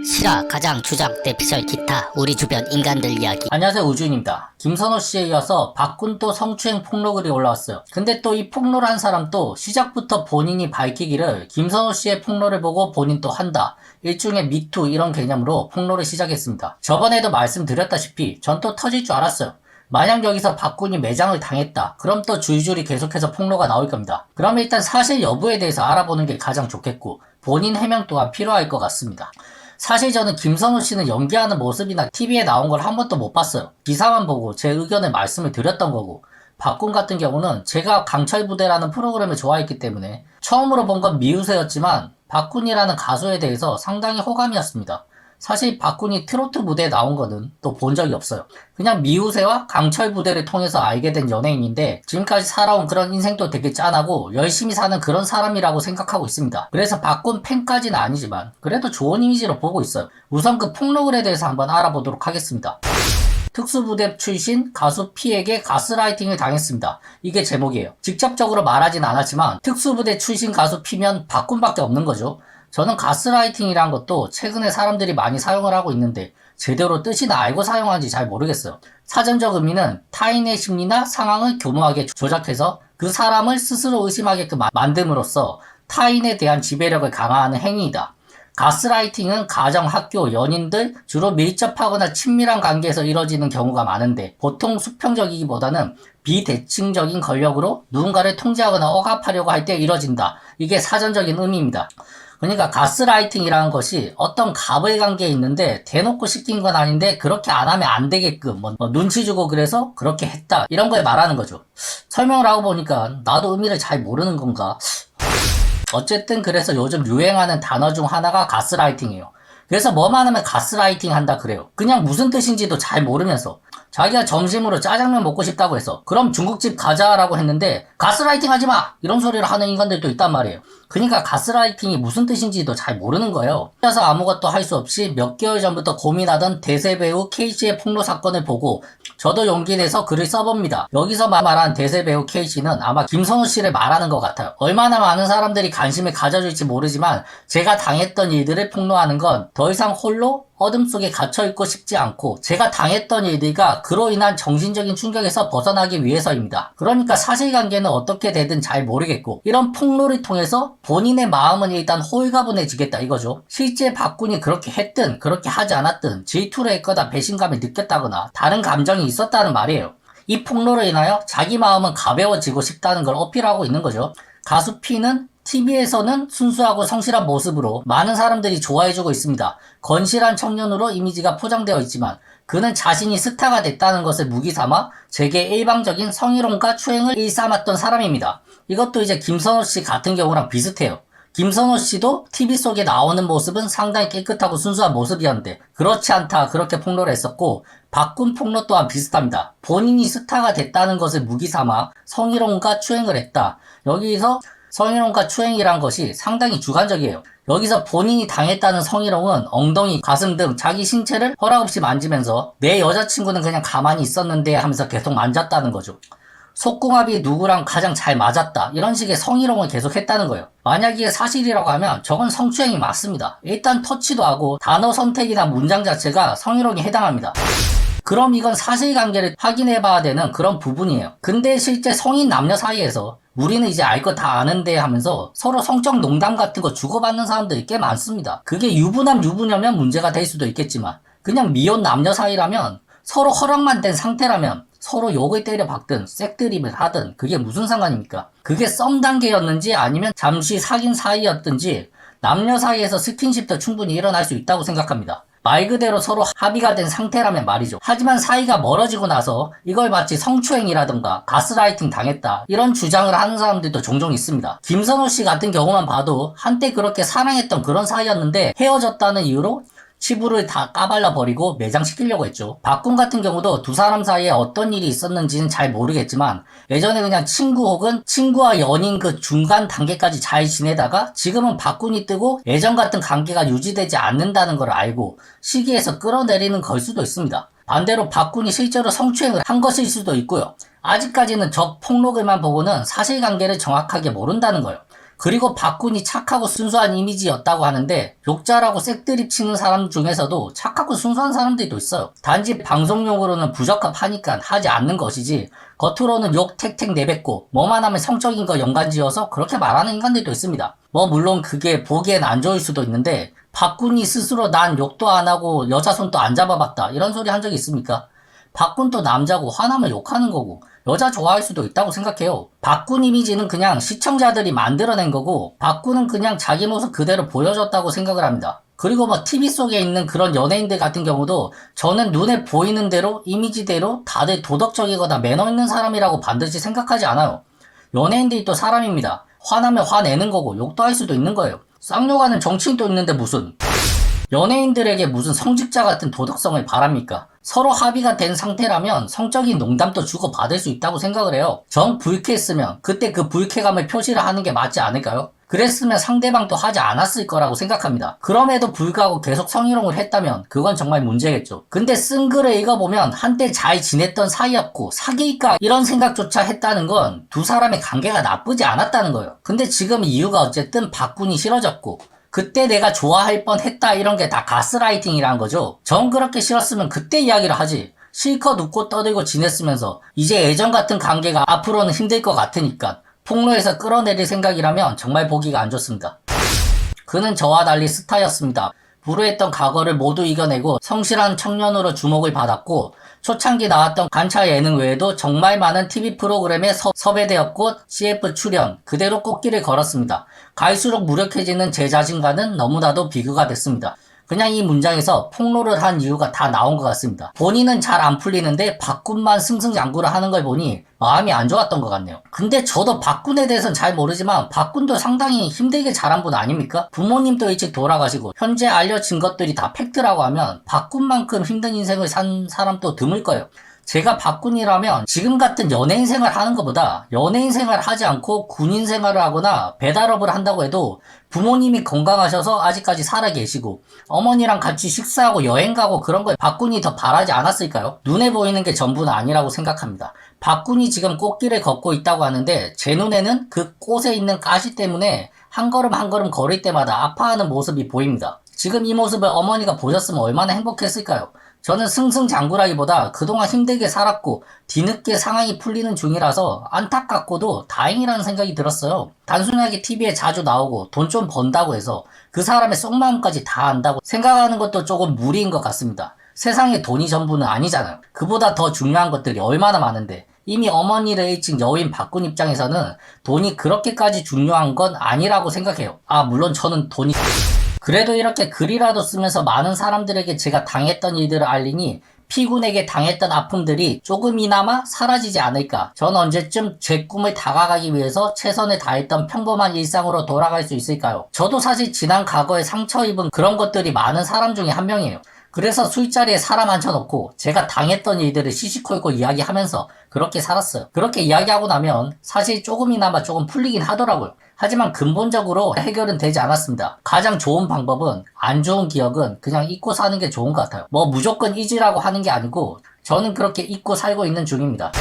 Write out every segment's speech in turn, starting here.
실화, 가장, 주장, 대피설, 기타, 우리 주변 인간들 이야기. 안녕하세요, 우주인입니다. 김선호 씨에 이어서 박군도 성추행 폭로글이 올라왔어요. 근데 또 이 폭로를 한 사람도 시작부터 본인이 밝히기를 김선호 씨의 폭로를 보고 본인도 한다, 일종의 미투 이런 개념으로 폭로를 시작했습니다. 저번에도 말씀드렸다시피 전 또 터질 줄 알았어요. 만약 여기서 박군이 매장을 당했다, 그럼 또 줄줄이 계속해서 폭로가 나올 겁니다. 그럼 일단 사실 여부에 대해서 알아보는 게 가장 좋겠고, 본인 해명 또한 필요할 것 같습니다. 사실 저는 김선호 씨는 연기하는 모습이나 TV에 나온 걸 한 번도 못 봤어요. 기사만 보고 제 의견을 말씀을 드렸던 거고, 박군 같은 경우는 제가 강철부대라는 프로그램을 좋아했기 때문에 처음으로 본 건 미우새였지만 박군이라는 가수에 대해서 상당히 호감이었습니다. 사실 박군이 트로트 무대에 나온 거는 또 본 적이 없어요. 그냥 미우새와 강철부대를 통해서 알게 된 연예인인데, 지금까지 살아온 그런 인생도 되게 짠하고 열심히 사는 그런 사람이라고 생각하고 있습니다. 그래서 박군 팬까지는 아니지만 그래도 좋은 이미지로 보고 있어요. 우선 그 폭로글에 대해서 한번 알아보도록 하겠습니다. 특수부대 출신 가수 P에게 가스라이팅을 당했습니다. 이게 제목이에요. 직접적으로 말하진 않았지만 특수부대 출신 가수 P면 박군밖에 없는 거죠. 저는 가스라이팅이란 것도 최근에 사람들이 많이 사용을 하고 있는데 제대로 뜻이나 알고 사용하는지 잘 모르겠어요. 사전적 의미는 타인의 심리나 상황을 교묘하게 조작해서 그 사람을 스스로 의심하게끔 만듦으로써 타인에 대한 지배력을 강화하는 행위이다. 가스라이팅은 가정, 학교, 연인들 주로 밀접하거나 친밀한 관계에서 이뤄지는 경우가 많은데, 보통 수평적이기보다는 비대칭적인 권력으로 누군가를 통제하거나 억압하려고 할 때 이뤄진다. 이게 사전적인 의미입니다. 그러니까 가스라이팅이라는 것이 어떤 갑의 관계에 있는데 대놓고 시킨 건 아닌데 그렇게 안 하면 안 되게끔 눈치 주고 그래서 그렇게 했다, 이런 걸 말하는 거죠. 설명을 하고 보니까 나도 의미를 잘 모르는 건가? 어쨌든 그래서 요즘 유행하는 단어 중 하나가 가스라이팅이에요. 그래서 뭐만 하면 가스라이팅 한다 그래요. 그냥 무슨 뜻인지도 잘 모르면서 자기가 점심으로 짜장면 먹고 싶다고 해서 그럼 중국집 가자라고 했는데 가스라이팅 하지마! 이런 소리를 하는 인간들도 있단 말이에요. 그러니까 가스라이팅이 무슨 뜻인지도 잘 모르는 거예요. 그래서 아무것도 할 수 없이 몇 개월 전부터 고민하던 대세배우 K씨의 폭로 사건을 보고 저도 용기 내서 글을 써봅니다. 여기서 말한 대세배우 K씨는 아마 김선호 씨를 말하는 것 같아요. 얼마나 많은 사람들이 관심을 가져줄지 모르지만 제가 당했던 일들을 폭로하는 건 더 이상 홀로 어둠 속에 갇혀있고 싶지 않고, 제가 당했던 일들과 그로 인한 정신적인 충격에서 벗어나기 위해서입니다. 그러니까 사실관계는 어떻게 되든 잘 모르겠고, 이런 폭로를 통해서 본인의 마음은 일단 홀가분해지겠다 이거죠. 실제 박군이 그렇게 했든 그렇게 하지 않았든 질투를 했거나 배신감을 느꼈다거나 다른 감정이 있었다는 말이에요. 이 폭로로 인하여 자기 마음은 가벼워지고 싶다는 걸 어필하고 있는 거죠. 가수 P는 TV에서는 순수하고 성실한 모습으로 많은 사람들이 좋아해주고 있습니다. 건실한 청년으로 이미지가 포장되어 있지만 그는 자신이 스타가 됐다는 것을 무기삼아 제게 일방적인 성희롱과 추행을 일삼았던 사람입니다. 이것도 이제 김선호 씨 같은 경우랑 비슷해요. 김선호 씨도 TV 속에 나오는 모습은 상당히 깨끗하고 순수한 모습이었는데 그렇지 않다, 그렇게 폭로를 했었고, 박군 폭로 또한 비슷합니다. 본인이 스타가 됐다는 것을 무기삼아 성희롱과 추행을 했다. 여기서 성희롱과 추행이란 것이 상당히 주관적이에요. 여기서 본인이 당했다는 성희롱은 엉덩이, 가슴 등 자기 신체를 허락 없이 만지면서 내 여자친구는 그냥 가만히 있었는데 하면서 계속 만졌다는 거죠. 속궁합이 누구랑 가장 잘 맞았다, 이런 식의 성희롱을 계속 했다는 거예요. 만약 이게 사실이라고 하면 저건 성추행이 맞습니다. 일단 터치도 하고 단어 선택이나 문장 자체가 성희롱에 해당합니다. 그럼 이건 사실관계를 확인해봐야 되는 그런 부분이에요. 근데 실제 성인 남녀 사이에서 우리는 이제 알 거 다 아는데 하면서 서로 성적 농담 같은 거 주고받는 사람들이 꽤 많습니다. 그게 유부남 유부녀면 문제가 될 수도 있겠지만 그냥 미혼 남녀 사이라면, 서로 허락만 된 상태라면 서로 욕을 때려 박든 색드립을 하든 그게 무슨 상관입니까? 그게 썸 단계였는지 아니면 잠시 사귄 사이였든지 남녀 사이에서 스킨십도 충분히 일어날 수 있다고 생각합니다. 말 그대로 서로 합의가 된 상태라면 말이죠. 하지만 사이가 멀어지고 나서 이걸 마치 성추행이라던가 가스라이팅 당했다, 이런 주장을 하는 사람들도 종종 있습니다. 김선호 씨 같은 경우만 봐도 한때 그렇게 사랑했던 그런 사이였는데 헤어졌다는 이유로 치부를 다 까발려버리고 매장시키려고 했죠. 박군 같은 경우도 두 사람 사이에 어떤 일이 있었는지는 잘 모르겠지만 예전에 그냥 친구 혹은 친구와 연인 그 중간 단계까지 잘 지내다가 지금은 박군이 뜨고 예전 같은 관계가 유지되지 않는다는 걸 알고 시기에서 끌어내리는 걸 수도 있습니다. 반대로 박군이 실제로 성추행을 한 것일 수도 있고요. 아직까지는 저 폭로글만 보고는 사실관계를 정확하게 모른다는 거예요. 그리고 박군이 착하고 순수한 이미지였다고 하는데 욕잘하고 색드립 치는 사람 중에서도 착하고 순수한 사람들도 있어요. 단지 방송용으로는 부적합하니까 하지 않는 것이지 겉으로는 욕 택택 내뱉고 뭐만 하면 성적인 거 연관지어서 그렇게 말하는 인간들도 있습니다. 뭐 물론 그게 보기엔 안 좋을 수도 있는데 박군이 스스로 난 욕도 안 하고 여자 손도 안 잡아봤다 이런 소리 한 적이 있습니까? 박군도 남자고 화나면 욕하는 거고 여자 좋아할 수도 있다고 생각해요. 박군 이미지는 그냥 시청자들이 만들어낸 거고 박군은 그냥 자기 모습 그대로 보여줬다고 생각을 합니다. 그리고 뭐 TV 속에 있는 그런 연예인들 같은 경우도 저는 눈에 보이는 대로 이미지대로 다들 도덕적이거나 매너 있는 사람이라고 반드시 생각하지 않아요. 연예인들이 또 사람입니다. 화나면 화내는 거고 욕도 할 수도 있는 거예요. 쌍욕하는 정치인도 있는데 무슨 연예인들에게 무슨 성직자 같은 도덕성을 바랍니까? 서로 합의가 된 상태라면 성적인 농담도 주고받을 수 있다고 생각을 해요. 정 불쾌했으면 그때 그 불쾌감을 표시를 하는 게 맞지 않을까요? 그랬으면 상대방도 하지 않았을 거라고 생각합니다. 그럼에도 불구하고 계속 성희롱을 했다면 그건 정말 문제겠죠. 근데 쓴 글을 읽어보면 한때 잘 지냈던 사이였고 사귈까 이런 생각조차 했다는 건 두 사람의 관계가 나쁘지 않았다는 거예요. 근데 지금 이유가 어쨌든 박군이 싫어졌고 그때 내가 좋아할 뻔했다 이런 게 다 가스라이팅이라는 거죠. 정 그렇게 싫었으면 그때 이야기를 하지. 실컷 웃고 떠들고 지냈으면서 이제 예전 같은 관계가 앞으로는 힘들 것 같으니까 폭로해서 끌어내릴 생각이라면 정말 보기가 안 좋습니다. 그는 저와 달리 스타였습니다. 불우했던 과거를 모두 이겨내고 성실한 청년으로 주목을 받았고 초창기 나왔던 관찰 예능 외에도 정말 많은 TV 프로그램에 섭외되었고 CF 출연, 그대로 꽃길을 걸었습니다. 갈수록 무력해지는 제 자신과는 너무나도 비교가 됐습니다. 그냥 이 문장에서 폭로를 한 이유가 다 나온 것 같습니다. 본인은 잘 안 풀리는데 박군만 승승장구를 하는 걸 보니 마음이 안 좋았던 것 같네요. 근데 저도 박군에 대해서는 잘 모르지만 박군도 상당히 힘들게 자란 분 아닙니까? 부모님도 일찍 돌아가시고 현재 알려진 것들이 다 팩트라고 하면 박군만큼 힘든 인생을 산 사람도 드물 거예요. 제가 박군이라면 지금 같은 연예인 생활 하는 것보다 연예인 생활 하지 않고 군인 생활을 하거나 배달업을 한다고 해도 부모님이 건강하셔서 아직까지 살아 계시고 어머니랑 같이 식사하고 여행 가고 그런 걸 박군이 더 바라지 않았을까요? 눈에 보이는 게 전부는 아니라고 생각합니다. 박군이 지금 꽃길을 걷고 있다고 하는데 제 눈에는 그 꽃에 있는 가시 때문에 한 걸음 한 걸음 걸을 때마다 아파하는 모습이 보입니다. 지금 이 모습을 어머니가 보셨으면 얼마나 행복했을까요? 저는 승승장구라기보다 그동안 힘들게 살았고 뒤늦게 상황이 풀리는 중이라서 안타깝고도 다행이라는 생각이 들었어요. 단순하게 TV에 자주 나오고 돈 좀 번다고 해서 그 사람의 속마음까지 다 안다고 생각하는 것도 조금 무리인 것 같습니다. 세상에 돈이 전부는 아니잖아요. 그보다 더 중요한 것들이 얼마나 많은데 이미 어머니를 일찍 여인 박군 입장에서는 돈이 그렇게까지 중요한 건 아니라고 생각해요. 물론 저는 돈이 그래도 이렇게 글이라도 쓰면서 많은 사람들에게 제가 당했던 일들을 알리니 피군에게 당했던 아픔들이 조금이나마 사라지지 않을까. 전 언제쯤 제 꿈을 다가가기 위해서 최선을 다했던 평범한 일상으로 돌아갈 수 있을까요? 저도 사실 지난 과거에 상처 입은 그런 것들이 많은 사람 중에 한 명이에요. 그래서 술자리에 사람 앉혀놓고 제가 당했던 일들을 시시콜콜 이야기하면서 그렇게 살았어요. 그렇게 이야기하고 나면 사실 조금이나마 조금 풀리긴 하더라고요. 하지만 근본적으로 해결은 되지 않았습니다. 가장 좋은 방법은 안 좋은 기억은 그냥 잊고 사는 게 좋은 것 같아요. 뭐 무조건 잊으라고 하는 게 아니고 저는 그렇게 잊고 살고 있는 중입니다.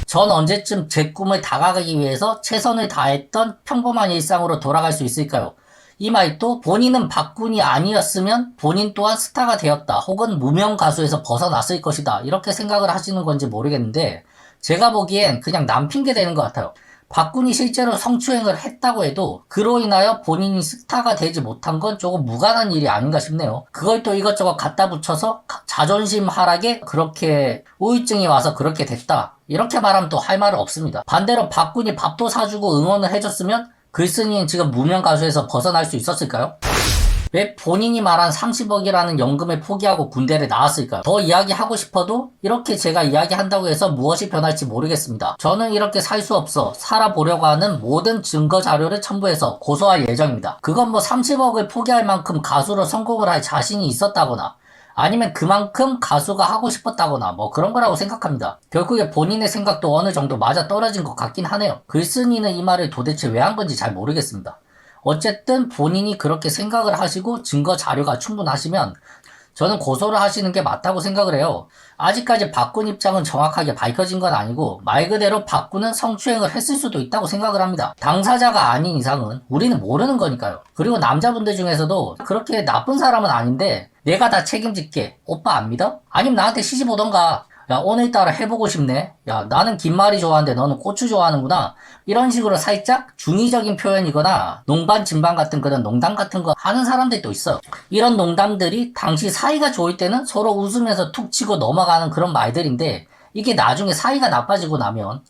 전 언제쯤 제 꿈을 다가가기 위해서 최선을 다했던 평범한 일상으로 돌아갈 수 있을까요? 이 말도 본인은 박군이 아니었으면 본인 또한 스타가 되었다 혹은 무명 가수에서 벗어났을 것이다 이렇게 생각을 하시는 건지 모르겠는데 제가 보기엔 그냥 남 핑계 대는 것 같아요. 박군이 실제로 성추행을 했다고 해도 그로 인하여 본인이 스타가 되지 못한 건 조금 무관한 일이 아닌가 싶네요. 그걸 또 이것저것 갖다 붙여서 자존심 하락에 그렇게 우울증이 와서 그렇게 됐다 이렇게 말하면 또 할 말은 없습니다. 반대로 박군이 밥도 사주고 응원을 해줬으면 글쓴이는 지금 무명 가수에서 벗어날 수 있었을까요? 왜 본인이 말한 30억이라는 연금을 포기하고 군대를 나왔을까요? 더 이야기하고 싶어도 이렇게 제가 이야기한다고 해서 무엇이 변할지 모르겠습니다. 저는 이렇게 살 수 없어 살아보려고 하는 모든 증거 자료를 첨부해서 고소할 예정입니다. 그건 뭐 30억을 포기할 만큼 가수로 성공을 할 자신이 있었다거나 아니면 그만큼 가수가 하고 싶었다거나 뭐 그런 거라고 생각합니다. 결국에 본인의 생각도 어느 정도 맞아 떨어진 것 같긴 하네요. 글쓴이는 이 말을 도대체 왜 한 건지 잘 모르겠습니다. 어쨌든 본인이 그렇게 생각을 하시고 증거 자료가 충분하시면 저는 고소를 하시는 게 맞다고 생각을 해요. 아직까지 박군 입장은 정확하게 밝혀진 건 아니고 말 그대로 박군은 성추행을 했을 수도 있다고 생각을 합니다. 당사자가 아닌 이상은 우리는 모르는 거니까요. 그리고 남자분들 중에서도 그렇게 나쁜 사람은 아닌데 내가 다 책임질게. 오빠 안 믿어? 아니면 나한테 시집 오던가. 야, 오늘따라 해보고 싶네. 야, 나는 김말이 좋아하는데 너는 고추 좋아하는구나. 이런 식으로 살짝 중의적인 표현이거나 농반 진반 같은 그런 농담 같은 거 하는 사람들도 있어요. 이런 농담들이 당시 사이가 좋을 때는 서로 웃으면서 툭 치고 넘어가는 그런 말들인데 이게 나중에 사이가 나빠지고 나면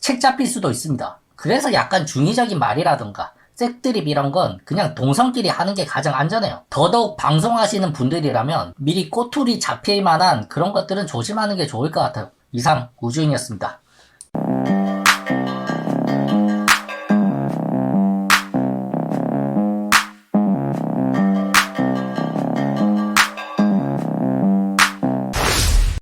책 잡힐 수도 있습니다. 그래서 약간 중의적인 말이라든가 색드립 이런 건 그냥 동성끼리 하는 게 가장 안전해요. 더더욱 방송하시는 분들이라면 미리 꼬투리 잡힐 만한 그런 것들은 조심하는 게 좋을 것 같아요. 이상 우주인이었습니다.